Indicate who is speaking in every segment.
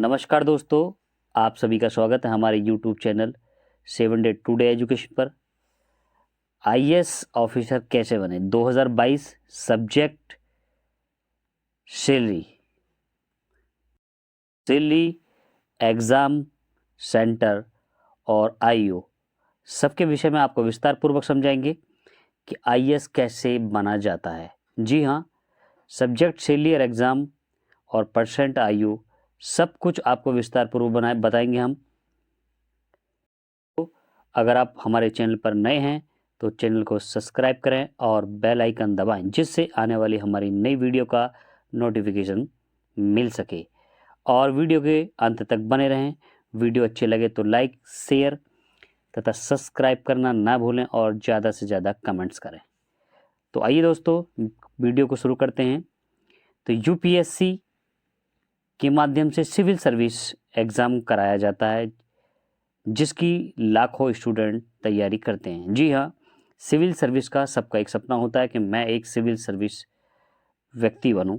Speaker 1: नमस्कार दोस्तों, आप सभी का स्वागत है हमारे YouTube channel 7 day today education पर। आईएएस ऑफिसर कैसे बने 2022 सब्जेक्ट सैलरी एग्ज़ाम सेंटर और आईओ सबके विषय में आपको विस्तार पूर्वक समझाएंगे कि आईएएस कैसे बना जाता है। जी हाँ, सब्जेक्ट सैलरी और एग्ज़ाम और परसेंट आईओ सब कुछ आपको विस्तार पूर्वक बताएंगे हम। अगर आप हमारे चैनल पर नए हैं तो चैनल को सब्सक्राइब करें और बेल आइकन दबाएं, जिससे आने वाली हमारी नई वीडियो का नोटिफिकेशन मिल सके। और वीडियो के अंत तक बने रहें। वीडियो अच्छे लगे तो लाइक, शेयर तथा सब्सक्राइब करना ना भूलें और ज़्यादा से ज़्यादा कमेंट्स करें। तो आइए दोस्तों, वीडियो को शुरू करते हैं। तो यूपीएससी के माध्यम से सिविल सर्विस एग्ज़ाम कराया जाता है, जिसकी लाखों स्टूडेंट तैयारी करते हैं। जी हाँ, सिविल सर्विस का सबका एक सपना होता है कि मैं एक सिविल सर्विस व्यक्ति बनूं।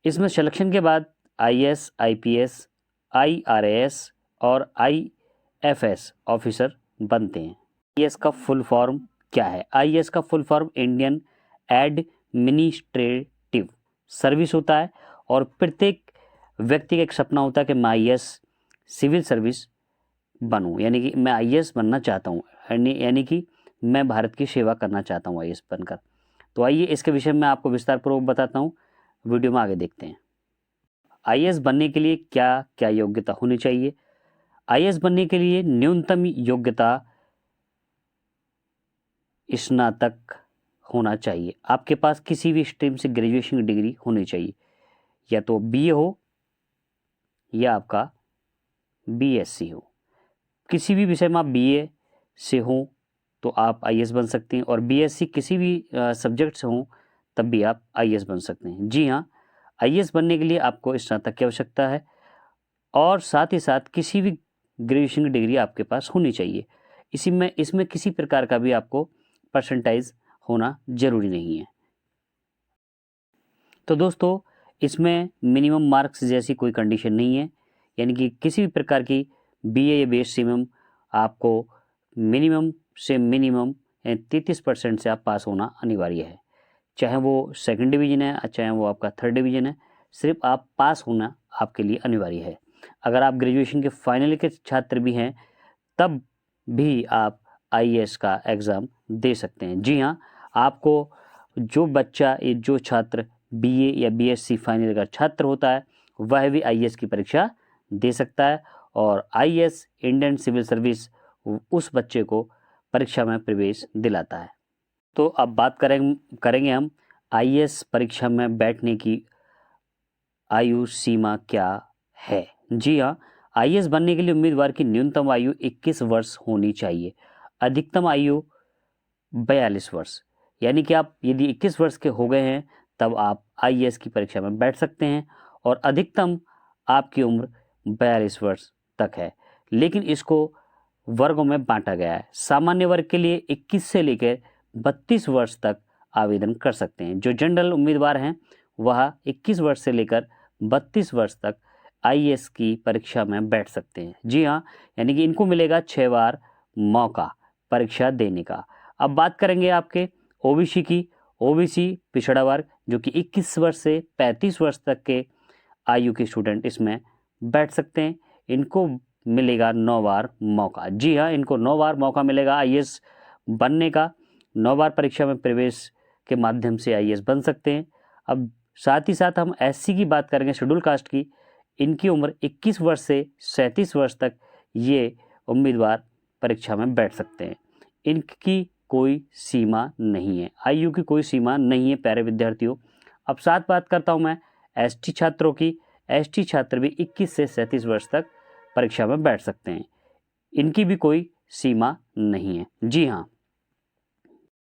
Speaker 1: इसमें सिलेक्शन के बाद आईएएस, आईपीएस, आईआरएस और आईएफएस ऑफिसर बनते हैं। आईएएस का फुल फॉर्म क्या है? आईएएस का full form Indian administrative service होता है और प्रत्येक व्यक्ति का एक सपना होता है कि मैं आईएएस सिविल सर्विस बनूं, यानी कि मैं आईएएस बनना चाहता हूं, यानी कि मैं भारत की सेवा करना चाहता हूं आईएएस बनकर। तो आइए इसके विषय में आपको विस्तार पूर्वक बताता हूं, वीडियो में आगे देखते हैं। आईएएस बनने के लिए क्या क्या योग्यता होनी चाहिए? आईएएस बनने के लिए न्यूनतम योग्यता स्नातक होना चाहिए। आपके पास किसी भी स्ट्रीम से ग्रेजुएशन की डिग्री होनी चाहिए, या तो बीए हो या आपका बीएससी हो। किसी भी विषय में आप बीए से हो तो आप आईएएस बन सकते हैं, और बीएससी किसी भी सब्जेक्ट से हो तब भी आप आईएएस बन सकते हैं। जी हाँ, आईएएस बनने के लिए आपको स्नातक की आवश्यकता है और साथ ही साथ किसी भी ग्रेजुएशन की डिग्री आपके पास होनी चाहिए। इसमें किसी प्रकार का भी आपको परसेंटाइज होना जरूरी नहीं है। तो दोस्तों, इसमें मिनिमम मार्क्स जैसी कोई कंडीशन नहीं है, यानी कि किसी भी प्रकार की बीए या बीएससी में आपको मिनिमम से मिनिमम 33% से आप पास होना अनिवार्य है। चाहे वो सेकंड डिवीजन है, चाहे वो आपका थर्ड डिवीजन है, सिर्फ आप पास होना आपके लिए अनिवार्य है। अगर आप ग्रेजुएशन के फाइनल के छात्र भी हैं तब भी आप आईएएस का एग्ज़ाम दे सकते हैं। जी हाँ, आपको जो छात्र बीए या बीएससी फाइनल का छात्र होता है वह भी आईएएस की परीक्षा दे सकता है, और आईएएस इंडियन सिविल सर्विस उस बच्चे को परीक्षा में प्रवेश दिलाता है। तो अब बात करेंगे हम आईएएस परीक्षा में बैठने की आयु सीमा क्या है। जी हाँ, आईएएस बनने के लिए उम्मीदवार की न्यूनतम आयु 21 वर्ष होनी चाहिए, अधिकतम आयु 42 वर्ष। यानी कि आप यदि 21 वर्ष के हो गए हैं तब आप आईएएस की परीक्षा में बैठ सकते हैं, और अधिकतम आपकी उम्र 42 वर्ष तक है। लेकिन इसको वर्गों में बांटा गया है। सामान्य वर्ग के लिए 21 से लेकर 32 वर्ष तक आवेदन कर सकते हैं। जो जनरल उम्मीदवार हैं वह 21 वर्ष से लेकर 32 वर्ष तक आईएएस की परीक्षा में बैठ सकते हैं। जी हाँ, यानी कि इनको मिलेगा 6 बार मौका परीक्षा देने का। अब बात करेंगे आपके ओबीसी की। ओबीसी पिछड़ा वर्ग, जो कि 21 वर्ष से 35 वर्ष तक के आयु के स्टूडेंट इसमें बैठ सकते हैं। इनको मिलेगा 9 बार मौका। जी हाँ, इनको 9 बार मौका मिलेगा आईएएस बनने का। 9 बार परीक्षा में प्रवेश के माध्यम से आईएएस बन सकते हैं। अब साथ ही साथ हम एससी की बात करेंगे, शेड्यूल कास्ट की। इनकी उम्र 21 वर्ष से 37 वर्ष तक ये उम्मीदवार परीक्षा में बैठ सकते हैं। इनकी कोई सीमा नहीं है, आयु की कोई सीमा नहीं है प्यारे विद्यार्थियों। अब साथ बात करता हूँ मैं एसटी छात्रों की। एसटी छात्र भी 21 से 37 वर्ष तक परीक्षा में बैठ सकते हैं, इनकी भी कोई सीमा नहीं है। जी हाँ,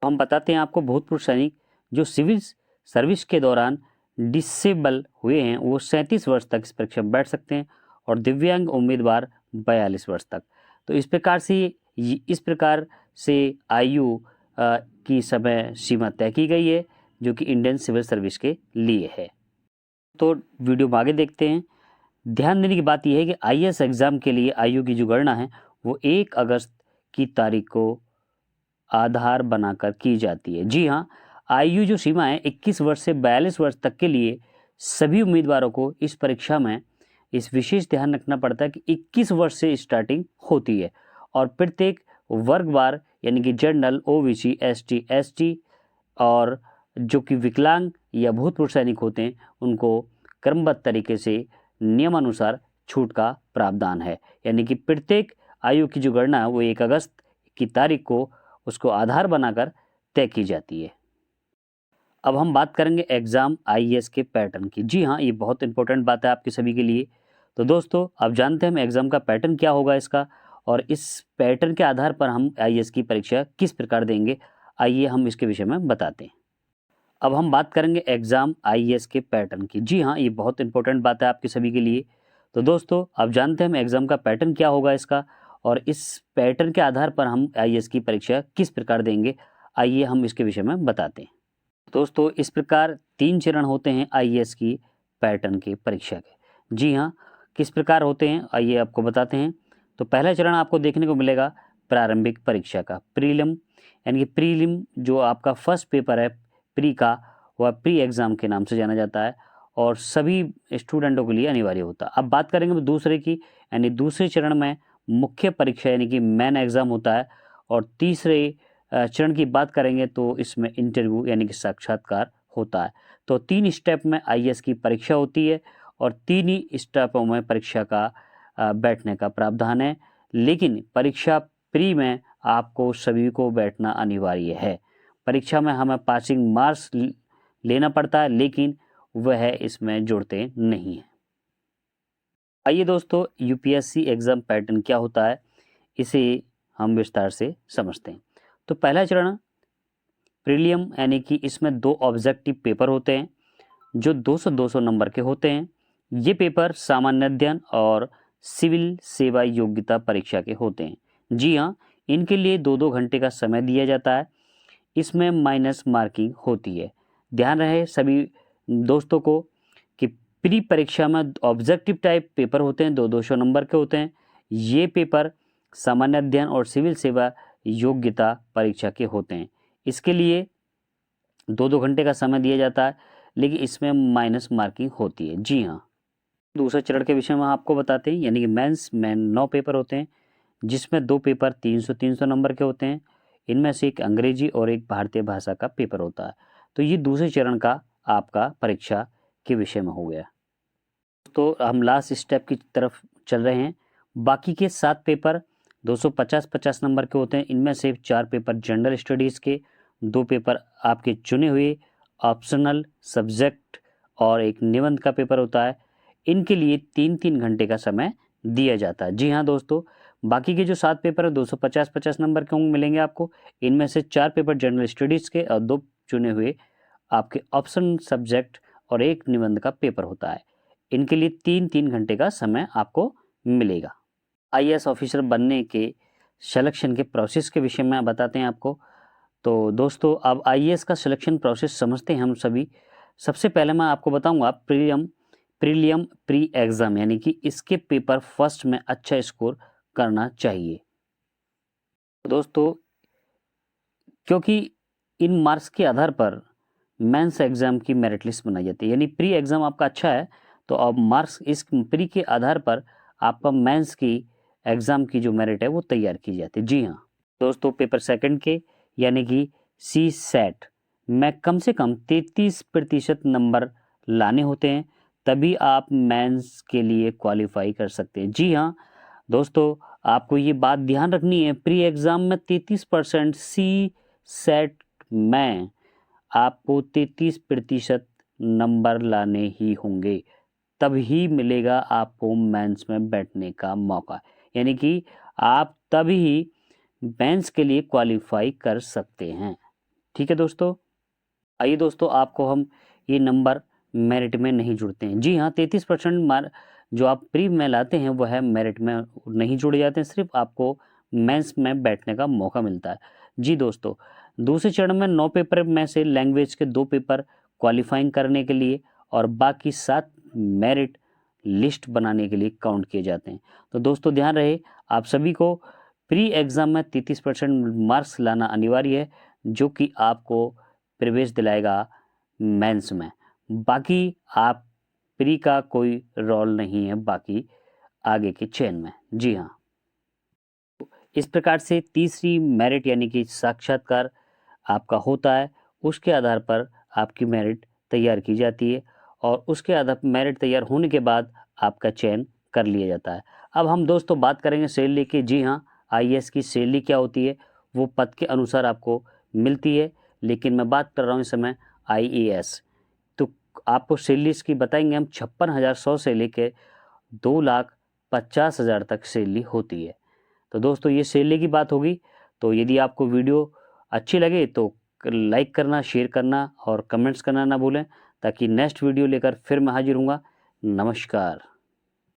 Speaker 1: हम बताते हैं आपको भूतपूर्व सैनिक जो सिविल सर्विस के दौरान डिसेबल हुए हैं वो 37 वर्ष तक इस परीक्षा में बैठ सकते हैं, और दिव्यांग उम्मीदवार 42 वर्ष तक। तो इस प्रकार से आयु की समय सीमा तय की गई है, जो कि इंडियन सिविल सर्विस के लिए है। तो वीडियो में आगे देखते हैं। ध्यान देने की बात यह है कि आईएएस एग्ज़ाम के लिए आयु की जो गणना है वो 1 अगस्त की तारीख को आधार बनाकर की जाती है। जी हाँ, आयु जो सीमा है 21 वर्ष से 42 वर्ष तक के लिए सभी उम्मीदवारों को इस परीक्षा में इस विशेष ध्यान रखना पड़ता है कि 21 वर्ष से स्टार्टिंग होती है और प्रत्येक वर्गवार यानी कि जनरल, ओबीसी, एसटी, एसटी और जो कि विकलांग या भूतपूर्व सैनिक होते हैं उनको क्रमबद्ध तरीके से नियमानुसार छूट का प्रावधान है। यानी कि प्रत्येक आयु की जो गणना है वो 1 अगस्त की तारीख को उसको आधार बनाकर तय की जाती है। अब हम बात करेंगे एग्ज़ाम आईएएस के पैटर्न की। जी हाँ, ये बहुत इंपॉर्टेंट बात है आपके सभी के लिए। तो दोस्तों, आप जानते हैं हम एग्ज़ाम का पैटर्न क्या होगा इसका, और इस पैटर्न के आधार पर हम आईएएस की परीक्षा किस प्रकार देंगे, आइए हम इसके विषय में बताते हैं। अब हम बात करेंगे एग्ज़ाम आईएएस के पैटर्न की। जी हाँ, ये बहुत इंपॉर्टेंट बात है आपके सभी के लिए। तो दोस्तों, आप जानते हैं हम एग्ज़ाम का पैटर्न क्या होगा इसका, और इस पैटर्न के आधार पर हम आईएएस की परीक्षा किस प्रकार देंगे, आइए हम इसके विषय में बताते हैं। दोस्तों, इस प्रकार 3 चरण होते हैं आईएएस की पैटर्न की परीक्षा के। जी हाँ, किस प्रकार होते हैं आइए आपको बताते हैं। तो पहला चरण आपको देखने को मिलेगा प्रारंभिक परीक्षा का, प्रीलिम, यानी कि प्रीलिम जो आपका फर्स्ट पेपर है प्री का, वह प्री एग्ज़ाम के नाम से जाना जाता है और सभी स्टूडेंटों के लिए अनिवार्य होता है। अब बात करेंगे दूसरे की, यानी दूसरे चरण में मुख्य परीक्षा यानी कि मेन एग्ज़ाम होता है, और तीसरे चरण की बात करेंगे तो इसमें इंटरव्यू यानी कि साक्षात्कार होता है। तो 3 स्टेप में आईएएस की परीक्षा होती है और 3 ही स्टेपों में परीक्षा का बैठने का प्रावधान है, लेकिन परीक्षा प्री में आपको सभी को बैठना अनिवार्य है। परीक्षा में हमें पासिंग मार्क्स लेना पड़ता है, लेकिन वह इसमें जुड़ते नहीं हैं। आइए दोस्तों, यूपीएससी एग्ज़ाम पैटर्न क्या होता है, इसे हम विस्तार से समझते हैं। तो पहला चरण प्रीलियम, यानी कि इसमें 2 ऑब्जेक्टिव पेपर होते हैं जो 200-200 नंबर के होते हैं। ये पेपर सामान्य अध्ययन और सिविल सेवा योग्यता परीक्षा के होते हैं। जी हाँ, इनके लिए 2-2 घंटे का समय दिया जाता है। इसमें माइनस मार्किंग होती है। ध्यान रहे सभी दोस्तों को कि प्री परीक्षा में ऑब्जेक्टिव टाइप पेपर होते हैं, 200-200 नंबर के होते हैं। ये पेपर सामान्य अध्ययन और सिविल सेवा योग्यता परीक्षा के होते हैं। इसके लिए 2-2 घंटे का समय दिया जाता है, लेकिन इसमें माइनस मार्किंग होती है। जी हाँ, दूसरे चरण के विषय में आपको बताते हैं, यानी कि मेंस में 9 पेपर होते हैं जिसमें 2 पेपर 300-300 नंबर के होते हैं। इनमें से एक अंग्रेजी और एक भारतीय भाषा का पेपर होता है। तो ये दूसरे चरण का आपका परीक्षा के विषय में हो गया। तो हम लास्ट स्टेप की तरफ चल रहे हैं। बाकी के 7 पेपर 250-50 नंबर के होते हैं। इनमें से 4 पेपर जनरल स्टडीज़ के, 2 पेपर आपके चुने हुए ऑप्शनल सब्जेक्ट और एक निबंध का पेपर होता है। इनके लिए 3-3 घंटे का समय दिया जाता है। जी हाँ दोस्तों, बाकी के जो 7 पेपर है 250-50 नंबर के मिलेंगे आपको। इनमें से 4 पेपर जनरल स्टडीज़ के और 2 चुने हुए आपके ऑप्शन सब्जेक्ट और एक निबंध का पेपर होता है। इनके लिए 3-3 घंटे का समय आपको मिलेगा। आईएएस ऑफिसर बनने के सिलेक्शन के प्रोसेस के विषय में बताते हैं आपको। तो दोस्तों, अब आईएएस का सिलेक्शन प्रोसेस समझते हैं हम सभी। सबसे पहले मैं आपको बताऊंगा प्रीलियम प्री एग्ज़ाम, यानी कि इसके पेपर फर्स्ट में अच्छा स्कोर करना चाहिए। दोस्तों, क्योंकि इन मार्क्स के आधार पर मेंस एग्ज़ाम की मेरिट लिस्ट बनाई जाती है, यानी प्री एग्ज़ाम आपका अच्छा है तो अब मार्क्स इस प्री के आधार पर आपका मेंस की एग्ज़ाम की जो मेरिट है वो तैयार की जाती है। जी हाँ दोस्तों, पेपर सेकंड के यानी कि सी सेट में कम से कम 33% नंबर लाने होते हैं, तभी आप मेंस के लिए क्वालिफाई कर सकते हैं। जी हाँ दोस्तों, आपको ये बात ध्यान रखनी है, प्री एग्ज़ाम में 33%, सी सेट में आपको 33% नंबर लाने ही होंगे, तभी मिलेगा आपको मेंस में बैठने का मौका, यानी कि आप तभी मेंस के लिए क्वालिफाई कर सकते हैं। ठीक है दोस्तों, आइए दोस्तों, आपको हम ये नंबर मेरिट में नहीं जुड़ते हैं। जी हाँ, 33% मार्क जो आप प्री में लाते हैं वह है मेरिट में नहीं जुड़ जाते हैं, सिर्फ आपको मेंस में बैठने का मौका मिलता है। जी दोस्तों, दूसरे चरण में 9 पेपर में से लैंग्वेज के 2 पेपर क्वालिफाइंग करने के लिए और बाकी 7 मेरिट लिस्ट बनाने के लिए काउंट किए जाते हैं। तो दोस्तों ध्यान रहे, आप सभी को प्री एग्ज़ाम में 33% मार्क्स लाना अनिवार्य है, जो कि आपको प्रवेश दिलाएगा मेंस में। बाकी आप प्री का कोई रोल नहीं है बाकी आगे के चयन में। जी हाँ, इस प्रकार से तीसरी मेरिट यानी कि साक्षात्कार आपका होता है। उसके आधार पर आपकी मेरिट तैयार की जाती है और उसके आधार पर मेरिट तैयार होने के बाद आपका चयन कर लिया जाता है। अब हम दोस्तों बात करेंगे सैलरी की। जी हाँ, आईएएस की सैलरी क्या होती है, वो पद के अनुसार आपको मिलती है, लेकिन मैं बात कर रहा हूँ इस समय आईएएस। तो आपको सैलरीज की बताएंगे हम। 56,100 से लेकर 2,50,000 तक सैलरी होती है। तो दोस्तों ये सैलरी की बात होगी। तो यदि आपको वीडियो अच्छी लगे तो लाइक करना, शेयर करना और कमेंट्स करना ना भूलें, ताकि नेक्स्ट वीडियो लेकर फिर मैं हाजिर हूँगा। नमस्कार।